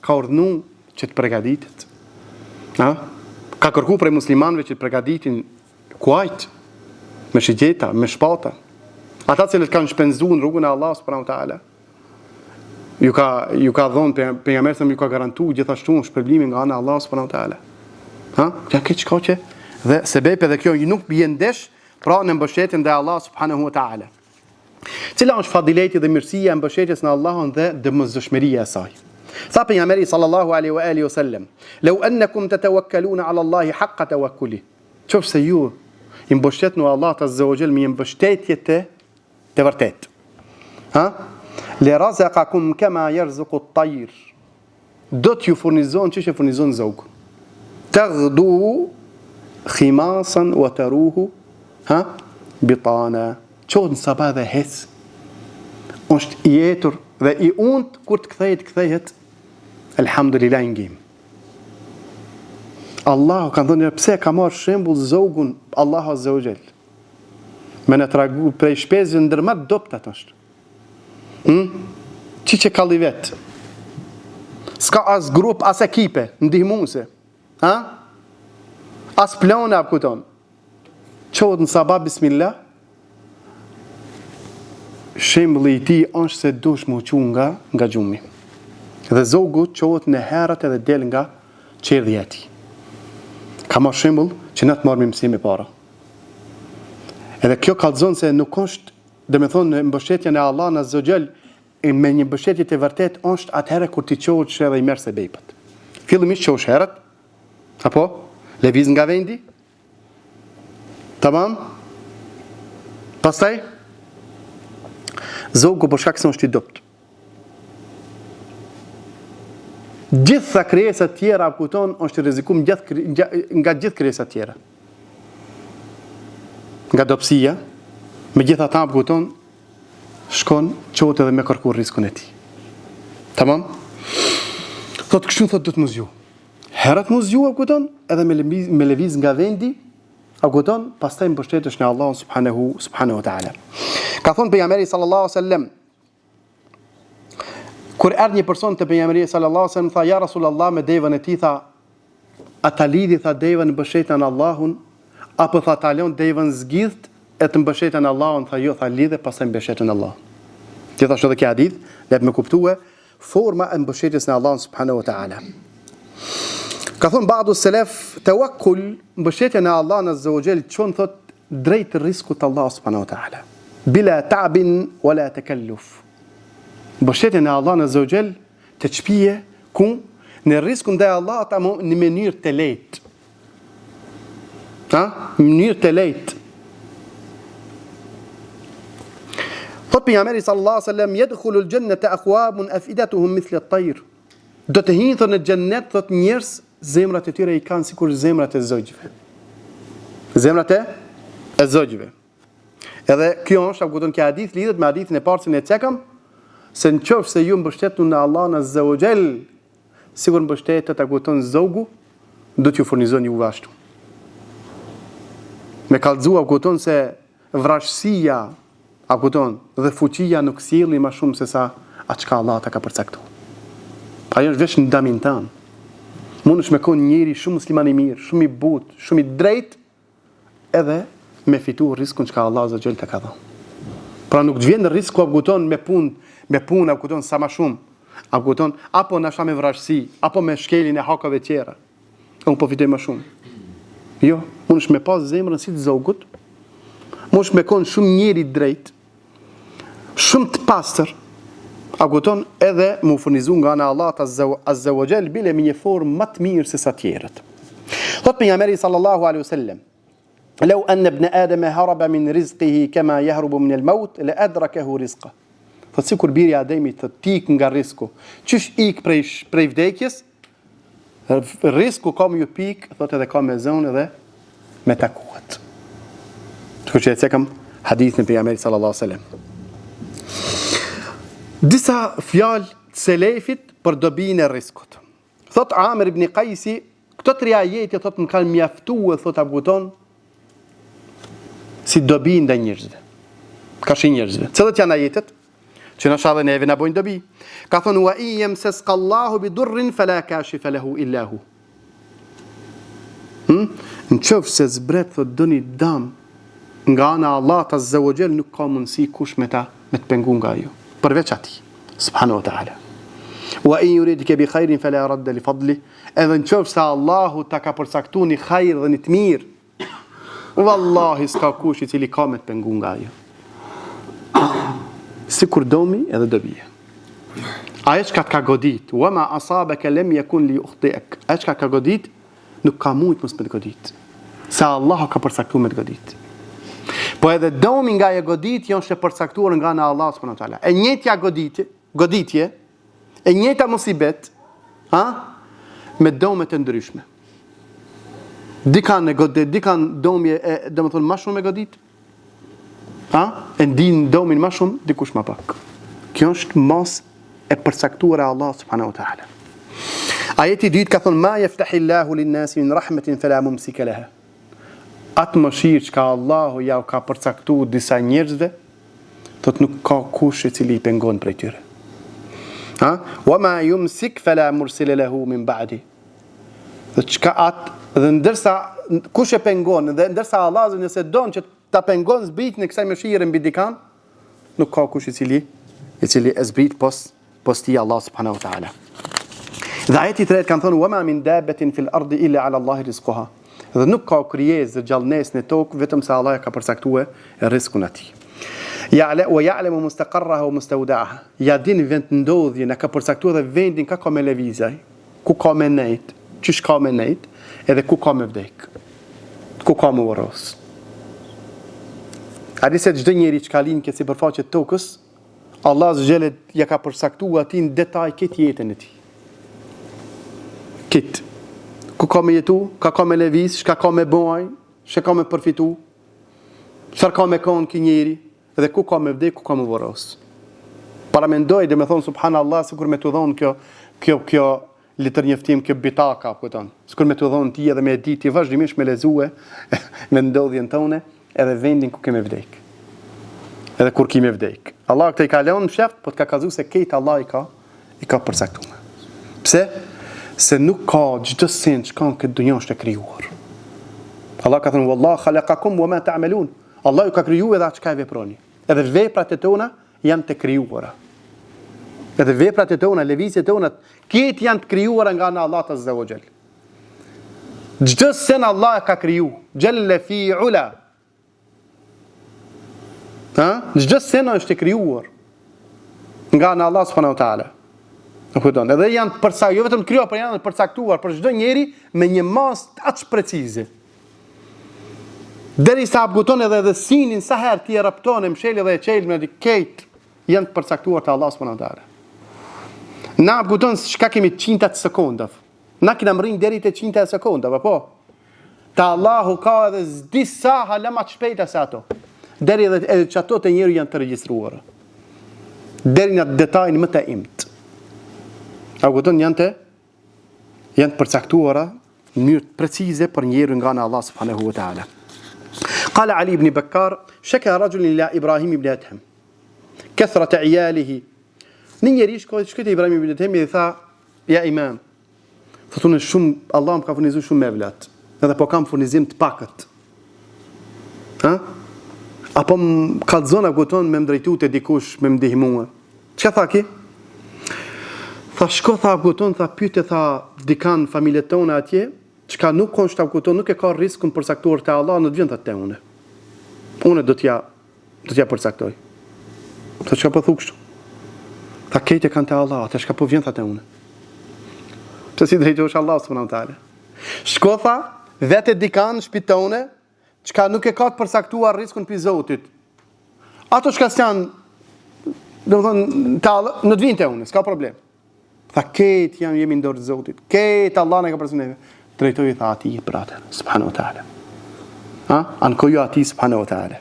ka urdhënuar që të përgatitet. Ka kërkuar prej muslimanëve që të përgatitin kuajt, me shigjeta, me shpata. Ata cilët kanë shpenzuar në rrugën e Allahut subhanahu wa taala. Ju ka dhënë pejgamberi ju ka garantuar gjithashtu shpërblimin nga ana e Allahut subhanahu wa taala. Ja këtë shkaqe dhe sebepe dhe kjo nuk bjen ndesh pra në mbështetjen dhe Allah subhanahu wa taala. Cila është fadileti dhe mirësia e mbështetjes në Allahun dhe dëmshmëria e saj. Tha pejgamberi sallallahu alaihi wasallam, "Law annakum tatawakkaluna ala Allahi haqqa tawakkuli." Qofse ju i mbështet në Allah Azza wa Jall me mbështetje të vërtet. Ha? Le razaqakum kama yarzuqu at-tayr. Do t'ju furnizon çish e furnizon zogu. Taghdu khimasan wa taruhu bitana. Çonë sabah dhe hes. Është i jetur dhe i unt kur të kthehet alhamdulillah ngim. Allahu ka thënë pse ka marrë shembull zogun Allahu Azza wa Jall. Me në tragu prej shpesëve ndërmat doptat është. Që kalli vetë. S'ka as grup, as ekipe, ndihmuse. Ha? As plane apkuton. Qohet në sabah, bismillah. Shembulli i tij është se dush më uqu nga gjumi. Dhe zogu qohet në herët edhe del nga qerdhja e tij. Ka marrë shembull që na të marrim mësim e para. Edhe kjo kallëzon se nuk është, domethënë mbështetja në Allah në Azza wa Jall me një mbështetje të vërtet është atëherë kur ti qohesh edhe i merr sebejpat. Fillimisht qohesh herët, apo lëviz nga vendi. Tamam? Pastaj zogu për shkak se është i dopt. Gjitha krijesat tjera kupton është i rrezikum nga gjithë krijesat tjera. Nga dobësia, megjithatë kupton shkon qohet edhe me kërku riskun e tij. Tamam? Thotë kështu thotë do të mos ju. Herët mos ju kupton edhe me lëviz nga vendi, kupton, pastaj mbështetesh në Allah subhanahu wa taala. Ka thonë pejgamberi sallallahu alaihi wasallam, kur erdhi një person te pejgamberi sallallahu alaihi wasallam, tha ja Rasulullah me devën e tij, tha a ta lidhi tha devën mbështetën Allahun apo tha ta lën devën zgjidht e të mbështetën Allahun, tha jo, tha lidhe pastaj mbështetën Allah. Gjithashtu edhe kjo hadith le të më kuptue forma e mbështetjes në Allah subhanahu wa taala. Ka thonë ba'du selef, tawakkul, mbështetja në Allah në Azza wa Jall çon thot drejt riskut Allah subhanahu wa taala. Bila ta'bin wala takalluf. Mbështetja në Allah në Azza wa Jall të çpije ku në riskun ndaj Allah ata në mënyrë të lehtë. Ha? Në mënyrë të lehtë. Thot pejgamberi sallallahu alaihi wasallam yadkhulul jannata aqwamun afidatuhum mithla at-tayr. Do të hinë në xhennet thot njerëz zemrat e tyre i kanë sikur zemrat e zogjve. Zemrat e zogjve. Edhe kjo është kupton që hadith lidhet me hadithin e parë që ne cekëm, se nëse ju mbështetuni në Allahun Azza wa Jall, sikur mbështetet kupton zogu, do t'ju furnizon ju ashtu. Me kallëzua kupton se vrasësia kupton dhe fuqia nuk sjellin më shumë se sa atë çka Allah ta ka përcaktuar. Ajo është vetëm ndamin tan. Mundesh me kon njëri shumë musliman i mirë, shumë i butë, shumë i drejtë, edhe me fitu riskun që Allah Azza wa Jall të ka dhënë. Pra nuk të vjen në risk ku kupton me punë kupton sa më shumë, kupton apo nashta me vrasësi, apo me shkeljen e hakave të tjera. Unë po fitoj më shumë. Jo, mundesh me pas zemrën si të zogut, mundesh me kon shumë njëri i drejtë, shumë të pastër, kupton edhe mu furnizu nga ana Allah Azza wa Jall bile me një formë më të mirë se sa tjerët. Thot pejgamberi sallallahu alaihi wasallam, لو أن ابن آدم هرب من رزقه كما يهرب من الموت لأدركه رزقه. Thot sikur biri i Ademit të tik nga risku, çish ik prej vdekjes, risku ka më ju pik, thot edhe ka me zonë edhe me takuat. Kështu që e cekëm hadithin e pejgamberit sallallahu alaihi wasallam. Disa fjalë të selefit për dobinë e riskut. Thot Amir ibn Qaisi, këto tre ajete thot më kanë mjaftuar thot abuton si dobi ndaj njerëzve. Ka shi njerëzve. Cilat janë ajetet që na shadhen neve na bojnë dobi? Ka thonë wa iyam sasqallahu bi durrin fala kashifa lahu illa hu. Nëse zbret thot doni dam nga ana Allah Azza wa Jall nuk ka mundësi kush me të pengu nga ajo, përveç atij subhanahu wa taala. Wa in yuridka bi khairin fala radda li fadli. Edhe nëse Allahu ta ka përcaktuar një hajër dhe një të mirë, wallahi s'ka kush i cili ka me të pengu nga ajo. Si kur domi edhe dobije. Ajo që ka godit, wa ma asabaka lam yakun li yukhti'ak. Ajo që ka godit nuk ka mujt mos me të godit. se Allah ka përcaktuar me të godit. Po edhe domi nga e goditje është e përcaktuar nga në Allah subhanahu wa taala. E njëjta goditje, e njëjta musibet, me dome të ndryshme. Dikan domi e domethënë më shumë me godit. E ndin domin më shumë, dikush më pak. Kjo është mos e përcaktuar e Allah subhanahu wa taala. Ajeti dytë ka thonë ma yaftahillahu lin-nasi min rahmatin fala mumsika laha. Atë mëshirë që ka Allahu ja ka përcaktuar disa njerëzve, thot nuk ka kush i cili i pengon prej tyre. Wa ma yumsik fala mursila lahu min ba'di. Dhe çka atë dhe ndërsa kush e pengon dhe ndërsa Allah nëse don që ta pengon zbritjen e kësaj mëshire mbi dikan, nuk ka kush i cili e zbrit pos ti Allah subhanahu wa taala. Dhe ajeti i tretë kanë thonë wa ma min dabbatin fil ardi illa ala Allahi rizquha. Dhe nuk ka krijesë gjallënes në tokë vetëm se Allah ka përcaktuar rrezikun e tij. Wa ya'lamu mustaqarraha wa mustawda'aha. Ja din vend ndodhjen, ka përcaktuar dhe vendin ka me lëvizaj, ku ka me nejt, çish ka me nejt, edhe ku ka me vdek, ku ka me uros. A di se çdo njeri që ka lind këtë sipërfaqe të tokës, Allah zgjelet ja ka përcaktuar atij në detaj këtë jetën e tij. Këtë. Ku ka me jetu, ka me lëviz, shka ka me boj, shka ka me përfitu, çfarë ka me konë ky njeri, dhe ku ka me vdek, ku ka me voros. Para mendoj dhe me thonë subhanallah, sikur me të dhonë kjo litër njeftim, kjo bitaka, këton. Sikur me të dhonë ti edhe me diti, vazhdimisht me lezue, me ndodhjen tone, edhe vendin ku keme vdek. Edhe kur kime vdek. Allah këtë i ka leon në sheft, po të ka kazu se kejtë Allah i ka përcaktuar. Pse? Se nuk ka çdo sen që kanë këtë dunjë është e krijuar. Allah ka thënë wallahu khalaqakum wa ma ta'malun. Allah ju ka krijuar edhe atë çka e veproni. Edhe veprat e tona janë të krijuara. Edhe veprat e tona, lëvizjet e tona, këtë janë të krijuara nga Allah azza wa jall. Çdo sen Allah e ka kriju, jalla fi ula. Çdo sen është e krijuar nga Allah subhanahu wa taala. Edhe janë të përcaktuar, jo vetëm të krijuar, por janë të përcaktuar për çdo njeri me një masë aq precize. Derisa abguton edhe sinin sa herë ti e rapton e msheli dhe e çel me kejt janë të përcaktuar te Allah subhanahu wa taala. Na abguton çka kemi qinta të sekondave. Na kena mrin deri te qinta e sekondave, po. Te Allahu ka edhe disa hala më të shpejta se ato. Deri edhe çato te njeriu janë të regjistruara. Deri në detajin më të imt. Aguton janë të përcaktuara në mënyrë precize për njeriu nga Allah subhanahu wa taala. Qala Ali ibn Bakkar, shaka rajul ila Ibrahim ibn Adham. Kathrat iyalihi. Një njeri shkoi te Ibrahim ibn Adham dhe tha, ja imam. Thotunë shumë Allah më ka furnizuar shumë mevlat. Edhe po kam furnizim të pakët. Apo më kallzon aguton me drejtu te dikush me ndihmua. Çka tha ki? Tha shko, tha aguton, tha pyte, tha dikan familjet tona atje, çka nuk kon shta aguton, nuk e ka riskun përcaktuar te Allah, në të vjen te une. Une do t'ja përcaktoj. Tha çka po thu kështu? Tha kejt e kanë te Allah, tha çka po vjen te une. Të si drejtohesh Allah subhanahu wa taala. Shko, tha, vete dikan shpitone, çka nuk e ka të përcaktuar riskun pi Zotit. Ato çka s'janë, domethënë në të vjen te une, s'ka problem. Tha ketë jemi në dorë të Zotit. Ketë Allah në ka përsuneve. Drejtoj tha ati për atë. Subhanahu wa ta'ala. Ankojo ati subhanahu wa ta'ala.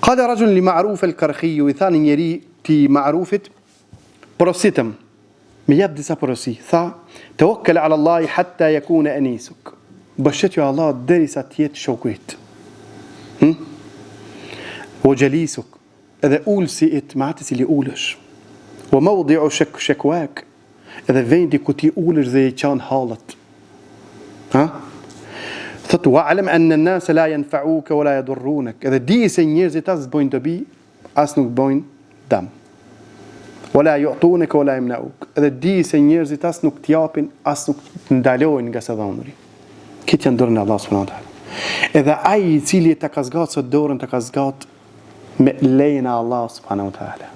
Qala rajul li Ma'ruf al-Karkhiyu, i tha një njeri ti Ma'rufit, porositëm. Me jep disa porosi. Tha, tawakkal ala Allahi hatta yakuna anisuk. Bështet ju Allah derisa të jetë shokujt. O gjalisuk. Edhe ulsi it me atë cili ulësh. Wa mawdi'u shakwak, edhe vendi ku ti ulesh dhe i qan hallet. Thot wa'lam anna an-nas la yanfa'uka wa la yadurrunak. Edhe di se njerëzit as bojnë dobi, as nuk bojnë dëm. Wala yu'tunak wala yamna'uk. Edhe di se njerëzit as nuk t'japin, as nuk ndalojnë nga së dhënuri. Këtë janë dorën e Allah subhanahu wa taala. Edhe ai i cili ta ka zgat sot dorën ta ka zgat me lejen e Allah subhanahu wa taala.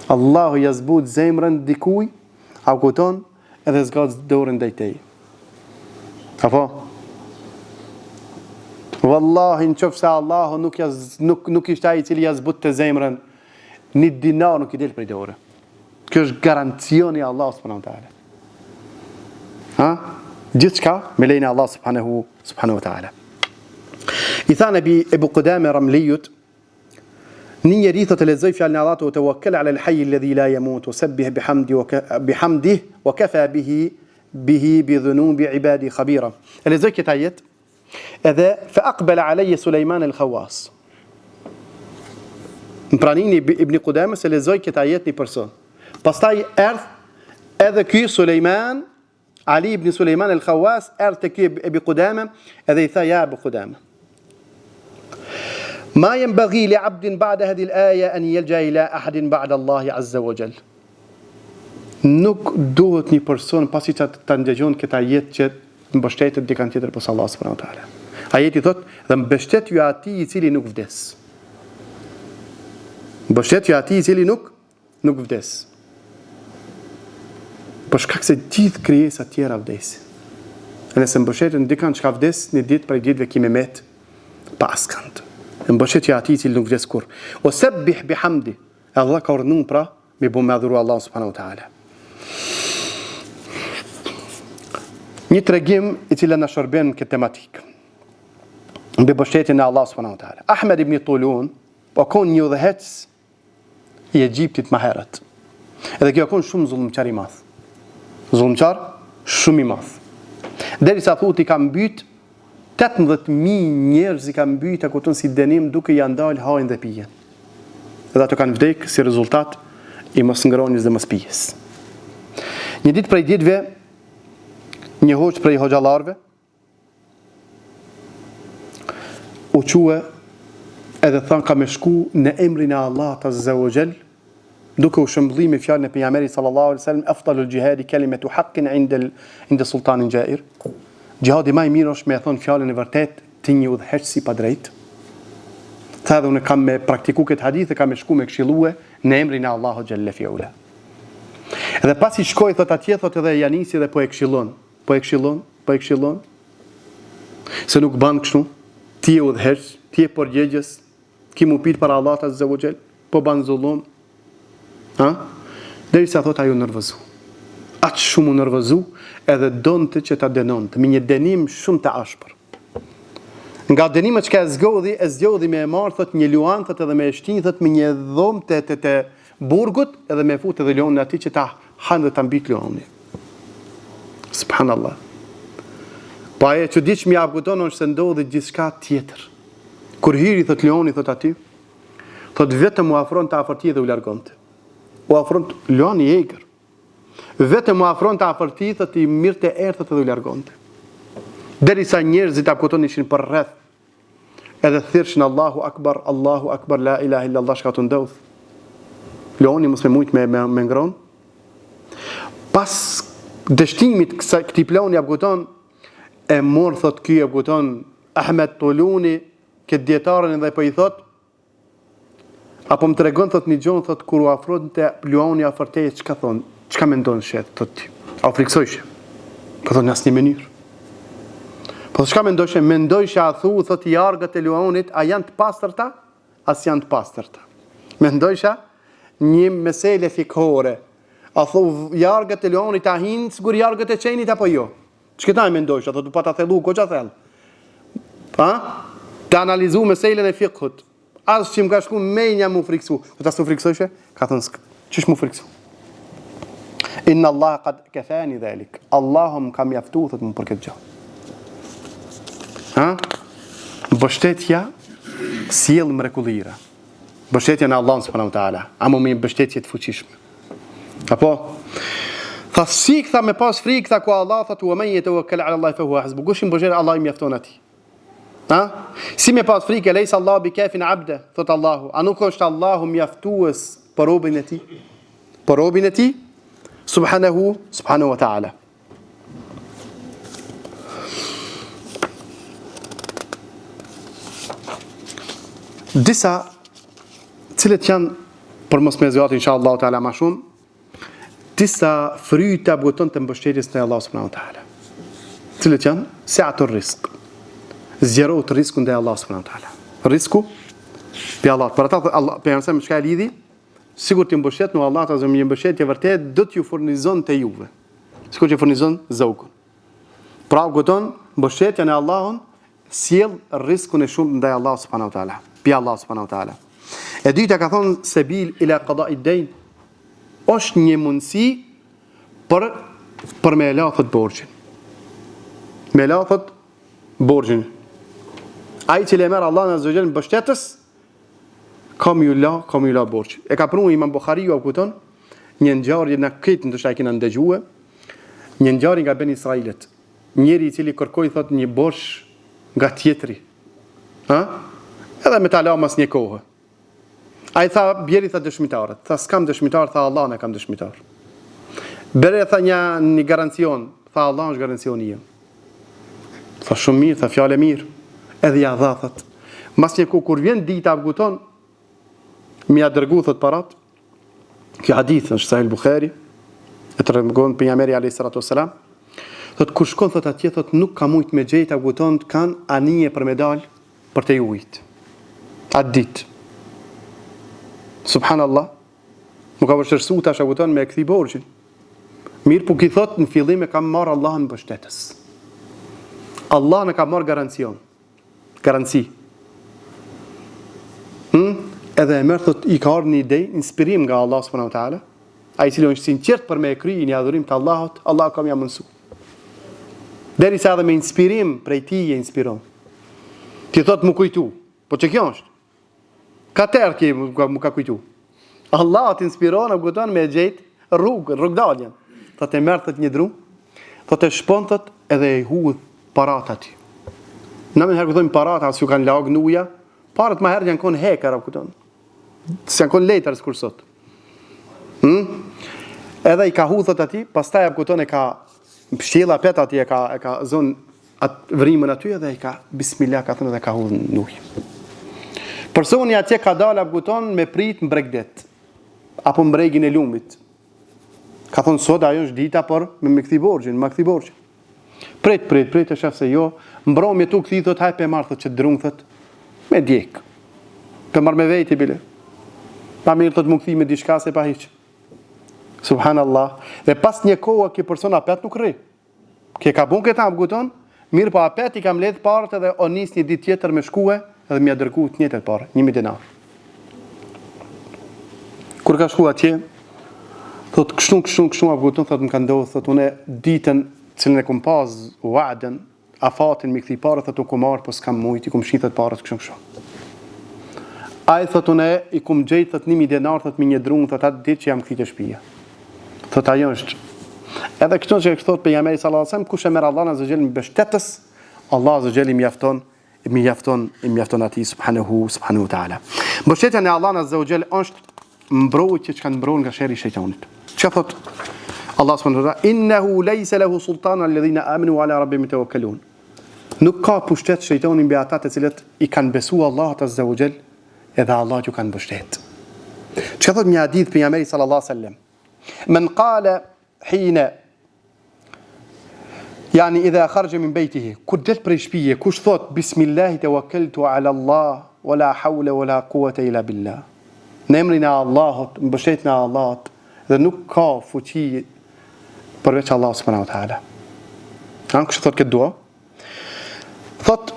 Allahu jazbut zemrën dikuj, aukton edhe zgat dorën ndaj teje. Apo? Wallahi nëse Allahu nuk ishte ai I cili ja zbut të zemrën, një dinar nuk I del prej dorë. Kjo është garancioni I Allahut subhanahu wa taala. Ha? Gjithçka me lejen e Allah subhanahu wa taala. I tha Nabi Ebu Qudame Ramlijut, një njeri thot të lexoj fjalën e Allahut wa tawakkal ala al-hayy alladhi la yamut wa sabbih bihamdihi wa kafa bihi bi dhunubi ibadi khabira. E lexoj këtë ajet edhe fa aqbala alayya Sulejman al-Khawas. Në praninë Ibn Qudame se lexoj këtë ajet një person. Pastaj erdh edhe ky Sulejman Ali ibn Sulejman al-Khawas erdh te ky Ibn Qudame edhe I tha ja Abu Qudame ما ينبغي لعبد بعد هذه الآية أن يلجأ إلى أحد بعد الله عز وجل. Nuk duhet një person pasi që të ndëgjon këtë ajet që mbështetet dikant tjetër posa Allah subhanahu wa taala. Ajeti thot dhe mbështet ju atij I cili nuk vdes. Mbështet ju atij I cili nuk vdes. Për shkak se gjithë krijesat tjera vdesin. Nëse mbështetet dikant çka vdes, në ditë prej ditëve kimë met pa askënd. Mbështetje atij I cili nuk vdes kurr. O sabbih bihamdi. Allah ka urdhëruar pra me bu madhuru Allah subhanahu wa taala. Një tregim I cili na shërben këtë tematik. Mbi mbështetjen e Allah subhanahu wa taala. Ahmed ibn Tulun po kon një udhëhec I Egjiptit më herët. Edhe kjo kon shumë zullumçar I madh. Zullumçar shumë I madh. Derisa thotë I ka mbyt 18.000 njerëz I ka mbyt akutun si dënim duke I ndal hajin dhe pijen. Edhe ato kanë vdek si rezultat I mos ngrënies dhe mos pijes. Një ditë prej ditëve një hoxh prej hoxhallarëve u quë edhe than ka me shku në emrin e Allahut azza wa jall duke u shëmbulluar me fjalën e pejgamberit sallallahu alaihi wasallam afdalul jihadi kalimatu haqqin inda sultanin jair. Gjihadi më I mirë është me thon fjalën e vërtet të një udhëheqësi pa drejt. Tha dhe unë kam me praktiku këtë hadith e kam me shku me këshillue në emrin e Allahu xhalla fiula. Edhe pasi shkoi thot atje thot edhe Janisi dhe po e këshillon. Se nuk ban kështu. Ti e udhëheq, ti e përgjegjës, ki mu pit para Allahut azza wa jall, po ban zullum. Ha? Derisa thot ajo nervozu. Aq shumë nervozu edhe donte që ta denonte me një dënim shumë të ashpër. Nga dënimet që e zgjodhi me e marr thot një luan thot edhe me e shtin thot me një dhomë të burgut edhe me fut edhe luanin aty që ta hanë dhe ta mbit luani. Subhanallah. Po ajo që diç më abuton është se ndodhi gjithçka tjetër. Kur hiri thot luani thot aty, thot vetëm u afron të afërti dhe u largonte. U afron luani I egër. Vetëm u afron të afërti thot I mirë të erë thot edhe u largonte. Derisa njerëzit aputon ishin për rreth. Edhe thirrshin Allahu akbar, la ilaha illa Allah shka të ndodh. Luani mos me mujt me ngron. Pas dështimit këtij plani aputon e mor thot ky aputon Ahmed Tuluni këtë dietarën dhe po I thot apo më tregon thot një gjon thot kur u afronte luani afërteje çka thon, çka mendon shet thot ti. A friksojsh? Po thon në asnjë mënyrë. Po çka mendojsh? Mendojsh a thu thot jargët e luanit a janë të pastërta? As janë të pastërta. Mendojsh një mesele fikhore. A thu jargët e luanit a hin sigur jargët e çenit apo jo? Çka mendojsh? Thot po ta thellu goxha thell. Ha? Të analizu meselen e fikhut. As që më ka shku menja mu friksu. Do ta su friksojsh? Ka thënë çish mu friksu. Inna Allah qad kafani dhalik. Allahum kam mjaftu thot më për këtë gjë. Ha? Mbështetja sjell mrekullira. Mbështetja në Allah subhanahu wa taala, ama me mbështetje të fuqishme. Apo tha sik tha me pas frikë tha ku Allah tha tu men yatawakkal ala Allah fa huwa hasbu. Kush mbështet Allah I mjafton atij. Ha? Si me pas frikë lejsa Allah bi kafin abda, thot Allahu. A nuk është Allahu mjaftues për robën e tij? Për robën e tij subhanahu wa taala. Disa cilët janë për mos me zgjat inshallah taala më shumë, disa fryta buton të mbështetjes në Allah subhanahu wa taala. Cilët janë sa'atur rizq. zgjerohet risku ndaj Allahut subhanahu wa taala. Risku pe Allah. Për ata Allah pejgamberi më çka lidhi, sigur ti mbështet në Allah azza më mbështetje vërtet do t'ju furnizon te juve. Sikur që furnizon zokun. Pra godon mbështetja në Allahun sjell riskun e shumë ndaj Allahut subhanahu wa taala. Pe Allah subhanahu wa taala. E dyta ka thonë sebil ila qada'i dain, është një mundësi për me lafët borxhin. Me lafët borxhin. Ai që le merr Allahun azza wajal mbështetës, kam ju la borxh. E ka pranu Imam Buhariu apo kupton? Një ngjarje në këtë ndoshta e kena ndëgjuar. Një ngjarje nga Ben Israilit. Njëri i cili kërkoi thot një borxh nga tjetri. Edhe me ta la mas një kohë. Ai tha, bjeri tha dëshmitarët. Tha s'kam dëshmitar, tha Allah ne kam dëshmitar. Bere tha një garancion, tha Allah është garancioni jem. Tha shumë mirë, tha fjale mirë. Edhe ja dha thot. Mas një kohë kur vjen dita abuton, mi ja dërgu thot parat. Kjo hadith është Sahih Buhari, e tregon pejgamberi alayhis salatu wassalam. Thot kur shkon thot atje thot nuk ka mujt me gjejt abuton kanë anije për medal për të ujit. Atë ditë. Subhanallah. Nuk ka vështirësu tash abuton me kthi borxhin. Mirë po ki thot në fillim e kam marr Allahun mbështetës. Allah në ka marr garanci. Edhe e merr thot i ka ardhur një ide, inspirim nga Allah subhanahu wa taala, ai cili është sinqert për me kryer një adhurim të Allahut, Allah ka më mësu. Derisa edhe me inspirim prej tij e inspiron. Ti thot më kujtu, po ç'kjo është? Ka tërë që më ka kujtu. Allah të inspiron e gëton me gjejt rrugdaljen. Thot e merr thot një drum, thot e shpon thot edhe e huq parat aty. Na më herë thojmë parat as ju kanë lag nuja, parat më herë janë kon hekar apo kupton. S'janë kon letër kur sot. Edhe i ka hudhët aty, pastaj apo kupton e ka pështjella pet aty e ka zon atë vrimën aty edhe i ka bismillah ka thënë edhe ka hudhën në ujë. Personi atje ka dalë apo kupton me prit mbregdet apo mbregin e lumit. Ka thonë sot ajo është dita por me kthi borxhin, Prit e shef se jo, mbromje tu kthi thot hajpe marr thot që drung thot me djek. Të marr me veti bile. Pa mirë thot më kthi me diçka se pa hiç. Subhanallah. Dhe pas një kohë që persona apet nuk rri. Që ka bën këta abuton, mirë po apet i kam lidh parët edhe o nis një ditë tjetër me shkue edhe më ia dërgu të njëjtën parë, 1000 dinar. Kur ka shkuar atje, thot kështu abuton thot më ka ndodhur thot unë ditën cilën e kum pas wa'den, afatin me kthi parë thot u kum marr po s'kam mujt, i kum shitet parët kështu. Ai thot unë i kum gjejt thot 1000 dinar thot me një drung thot atë ditë që jam kthit në shtëpi. Thot ajo është. Edhe këto që thot pejgamberi sallallahu alajhi wasallam kush e merr Allahun azza xhel mbështetës, Allah azza xhel i mjafton atij subhanahu wa taala. Mbështetja në Allahun azza xhel është mbrojtje që kanë mbrojtur nga sherri i shejtanit. Çka thot Allah subhanahu wa taala, innahu laysa lahu sultan alladhina amanu ala rabbihim yatawakkalun. Nuk ka pushtet shejtani mbi ata të cilët i kanë besuar Allahut azza wa xhel, edhe Allah ju kanë mbështet. Çka thot një hadith pejgamberi sallallahu alaihi wasallam? من قال حين يعني إذا خرج من بيته كدت بريشبية كش ثوت بسم الله توكلت على الله ولا حول ولا قوة إلا بالله نمرنا الله بشيتنا الله ذا نكا فوتي بريش الله سبحانه وتعالى كش ثوت كدوا ثوت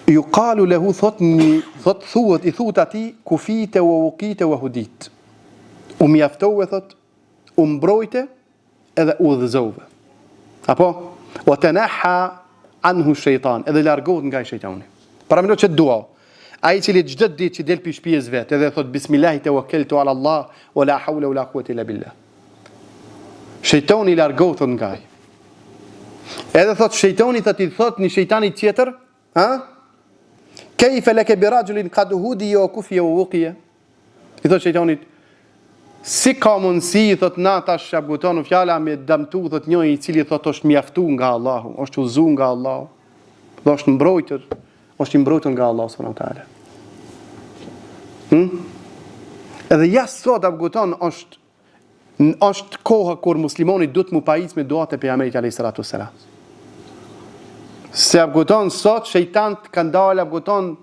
يقال له ثوت ثوتتي كفيت ووقيت وهديت وميفتو ثوت mbrojte edhe udhëzove. Apo wa tanaha anhu shejtan, edhe largohet nga shejtani. Para mendo që dua. Ai i cili çdo ditë që del pi shtëpisë vet, edhe thot bismillah tawakkaltu ala Allah wala hawla wala quwwata illa billah. Shejtani largohet nga ai. Edhe thot shejtani thot i thot një shejtani tjetër, Kayfa laka bi rajulin qad hudiya wa kufiya wa wuqiya. I thot shejtanit si ka mundësi, thot na tash abuton në fjala me damtu, thot njëri i cili thot është mjaftu nga Allahu, është uzu nga Allahu, dhe është mbrojtur, nga Allahu subhanahu wa taala. Edhe jashtë sot abuton është koha kur muslimoni duhet mu pajis me duat e pejgamberit alayhis salatu wassalam. Se apguton sot shejtant kanë dalë apguton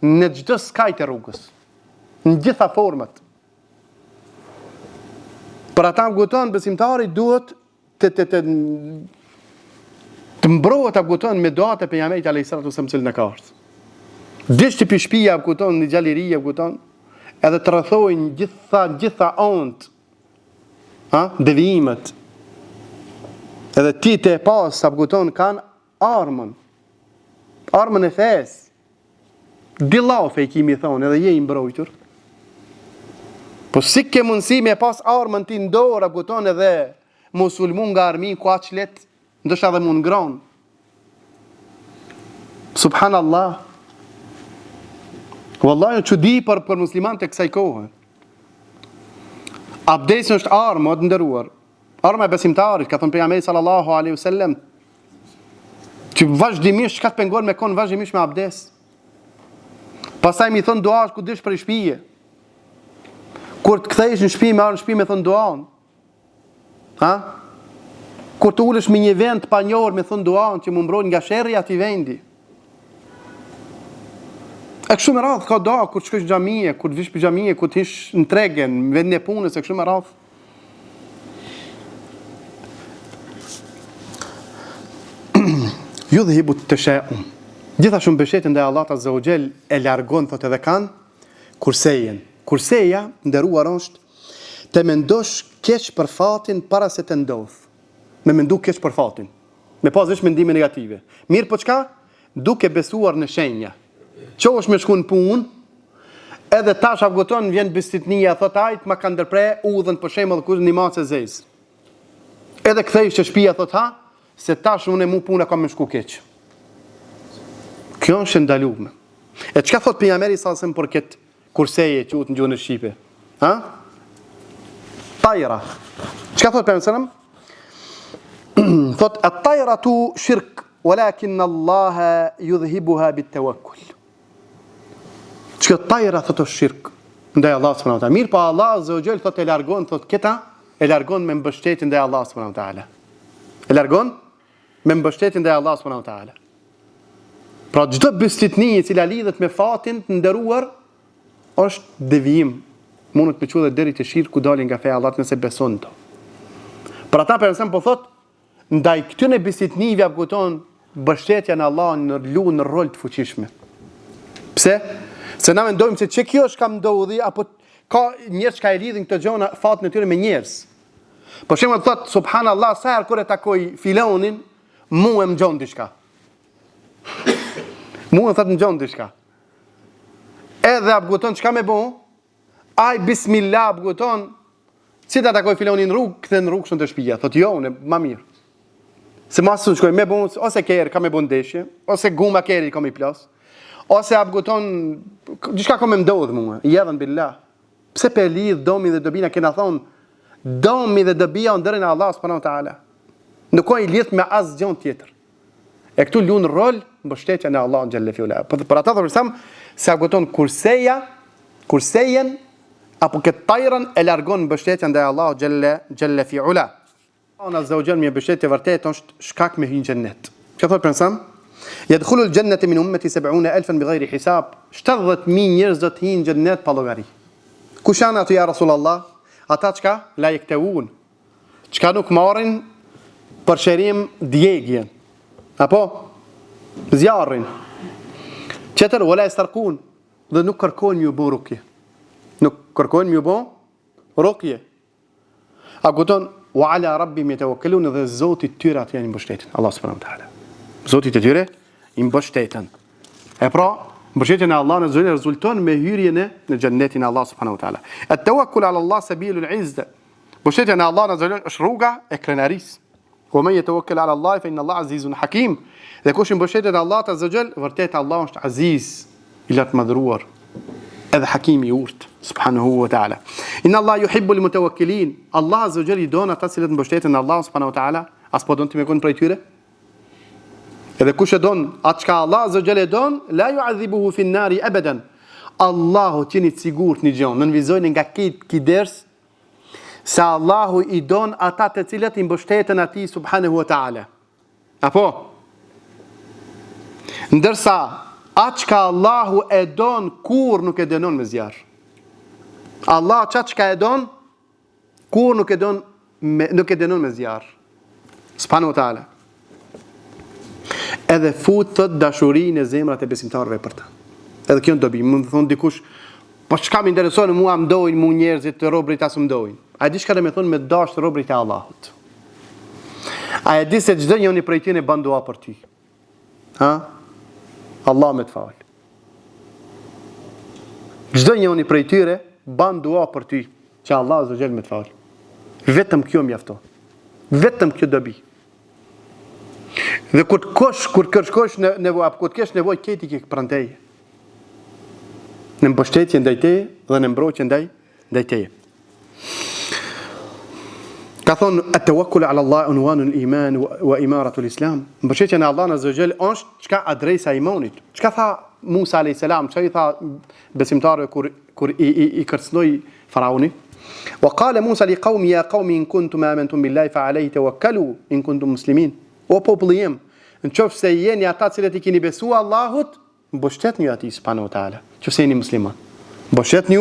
në çdo skaj të rrugës, në gjitha format. Për ata apguton besimtari duhet të mbrohet apguton me duat e pejgamberit alayhis salatu wasallam që në ka ardhur. Dish të pishpia apguton në xhaliri apguton, edhe të rrethojnë gjitha ont, devijimet. Edhe ti të pas apguton kanë armën e fesë. Dillafe i kimi thonë, edhe je i mbrojtur. Po si ke mundësi me pas armën ti në dorë, apguton edhe musulmun nga armi ku aq let, ndështë edhe mund ngronë. Subhanallah. Wallahi në çudi për musliman të kësaj kohë. Abdesi është armë të ndëruar. Arma e besimtarit, ka thënë pejgamberi sallallahu alaihi wasallam, që vazhdimisht çka të pengon me kon vazhdimisht me abdes. Pastaj mi thon dua ku dish për shtëpi. Kur të kthehesh në shtëpi, marr në shtëpi me thon duan. Kur të ulesh me një vend pa njohur me thon duan që më mbrojnë nga sherrri atij vendi. E kështu me radhë ka dua kur të shkosh në xhamie, kur të vish në xhamie, kur të ish në tregën, në vendin e punës, e kështu me radhë. Yudhibu at-tashaum. Gjithashtu mbështetjen ndaj Allahut azza wa jall e largon thotë edhe kanë kursejen. Kurseja nderuar është të mendosh keq për fatin para se të ndodh. Me mendu keq për fatin. Me pas veç mendime negative. Mirë po çka? Duke besuar në shenja. Qosh me shku në punë, edhe tash avgoton vjen bestitnia, thot ajt ma ka ndërpre udhën për shembull kur një macë zez. Edhe kthehesh të shtëpia thot se tash unë mu puna kam më shku keq. Kjo është ndaluar. E çka thot pejgamberi sa sem për këtë kurseje që në gjuhën e shqipe? Tajra. Çka thot pejgamberi? Thot at-tajratu shirk, walakin Allah yudhhibuha bit-tawakkul. Çka tajra thot është shirk ndaj Allahut subhanahu wa taala. Mirë, pa Allah azza wa jall thot e largon thot këta, e largon me mbështetjen ndaj Allahut subhanahu wa taala. E largon me mbështetjen ndaj Allahut subhanahu wa taala. Pra çdo bestitni e cila lidhet me fatin të nderuar është devijim. Mundet me çuar deri te shirku dalin nga feja e Allahut nëse beson to. Për ata për shemb po thot ndaj këtyre bestitnive apguton mbështetja në Allah në rol të fuqishme. Pse? Se na mendojmë se kjo është kam ndodhi apo ka njerëz që e lidhin këto gjëra fatin e tyre me njerëz. Për shembull thot subhanallahu sa herë kur e takoj filonin, mua më gjon diçka. Mua thot më gjon diçka. Edhe apguton çka më bën? Aj bismillah apguton. Si ta takoj filonin në rrugë, kthen në rrugë shon të shtëpia. Thot jo, unë më mirë. Se mos u shkoj me bën ose kerr kam me bën ndeshje, ose guma kerri kam i plas. Ose apguton diçka kam më ndodh mua, jedhen billah. Pse pe lidh domi dhe dobina kena thon, domi dhe dobia ndërën Allah subhanahu wa taala. Nuk ka i lidh me asgjë tjetër. E këtu lun rol mbështetja në Allah xhalla fiula. Për ata do të them se apguton kursejen apo këtë tajrën e largon mbështetja ndaj Allah xhalla fiula. Allah azza wa jalla me mbështetje vërtet është shkak me hyrje në xhennet. Çfarë thot pensam? Yadkhulu al-jannata min ummati 70,000 bighayri hisab. 70,000 njerëz do të hyjnë në xhennet pa llogari. Kush janë ato ja Rasulullah? Ata çka? La yaktawun. Çka nuk marrin për shërim djegjen. Apo zjarrin. Çeter wala yastarqun. Dhe nuk kërkojnë ju bë rukje. Nuk kërkojnë ju bë rukje. Aguton wa ala rabbihim yatawakkalun, dhe Zoti i tyre atë janë mbështetën. Allah subhanahu wa taala. Zoti i tyre i mbështetën. E pra, mbështetja në Allah në zëri rezulton me hyrjen në xhennetin e Allah subhanahu wa taala. At-tawakkul ala Allah sabilul izza. Mbështetja në Allah në zëri është rruga e krenarisë. Wa man yatawakkal ala Allah fa inna Allah azizun hakim. Dhe kush mbështetet në Allah azza wa jall, vërtet Allah është aziz, i lartë madhruar, edhe hakim i urtë subhanahu wa taala. Inna Allah yuhibbu al-mutawakkilin. Allah azza wa jall i don ata që mbështeten në Allah subhanahu wa taala, as po don ti me kon prej tyre. Edhe kush e don atë çka Allah azza wa jall e don, la yu'adhibuhu fi an-nari abadan. Allahu jeni të sigurt në gjë, në vizojnë nga këtë ders se Allahu i don ata të cilët i mbështeten atij subhanahu wa taala. Apo Ndërsa atë çka Allahu e don kur nuk e dënon me zjarr. Allah çka e don kur nuk e dënon me zjarr. Subhanahu wa taala. Edhe futët dashurinë në zemrat e besimtarëve për ta. Edhe kjo dobi, mund të thonë dikush, po çka më intereson mua më dojnë mu njerëzit të robrit as më dojnë. A di çka do të thonë me dash robrit e Allahut? A e di se çdo njëri prej tyre bën dua për ty? Ha? Allah më të fal. Çdo njëri prej tyre bën dua për ty, që Allah azza xal më të fal. Vetëm kjo mjafton. Vetëm kjo dobi. Dhe kur kërkosh nevojë, kur të kesh nevojë këti ke pranë teje. Në mbështetje ndaj teje dhe në mbrojtje ndaj teje. Ka thonë at-tawakkul ala Allah unwanul iman wa imaratul islam. Mbështetja në Allah azza xal është çka adresa e imanit. Çka tha Musa alayhis salam, çka I tha besimtarëve kur I kërcënoi faraoni? Wa qala Musa li qaumi ya qaumi in kuntum amantum billahi fa alayhi tawakkalu in kuntum muslimin. O populli im, nëse jeni ata cilët I keni besuar Allahut, mbështetni atij subhanahu wa taala. Nëse jeni musliman, mbështetni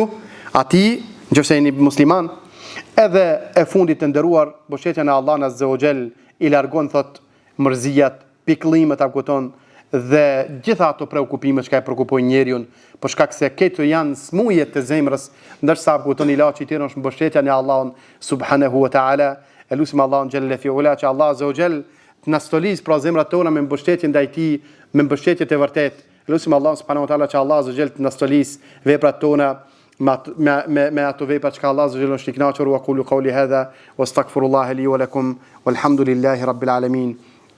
atij nëse jeni musliman. Edhe e fundit të nderuar, mbështetja në Allah azza wa xal I largon thot mërzijat, pikëllimet apo kupton dhe gjitha ato preokupime që e prekupojnë njeriu, për shkak se këto janë smuje të zemrës, ndërsa apo kupton ilaçi I tyre është mbështetja në Allahun subhanahu wa taala. Elusim Allahun xhalla fi ula që Allah azza wa xal të na stolis pra zemrat tona me mbështetje ndaj Tij, me mbështetje të vërtetë. Elusim Allahun subhanahu wa taala që Allah azza wa xal të na stolis veprat tona me ato vepra që Allah azza wa jalla është I kënaqur. Wa qulu qawli hadha wastaghfirullaha li wa lakum walhamdulillahi rabbil alamin.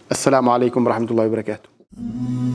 Assalamu alaikum wa rahmatullahi wa barakatuh.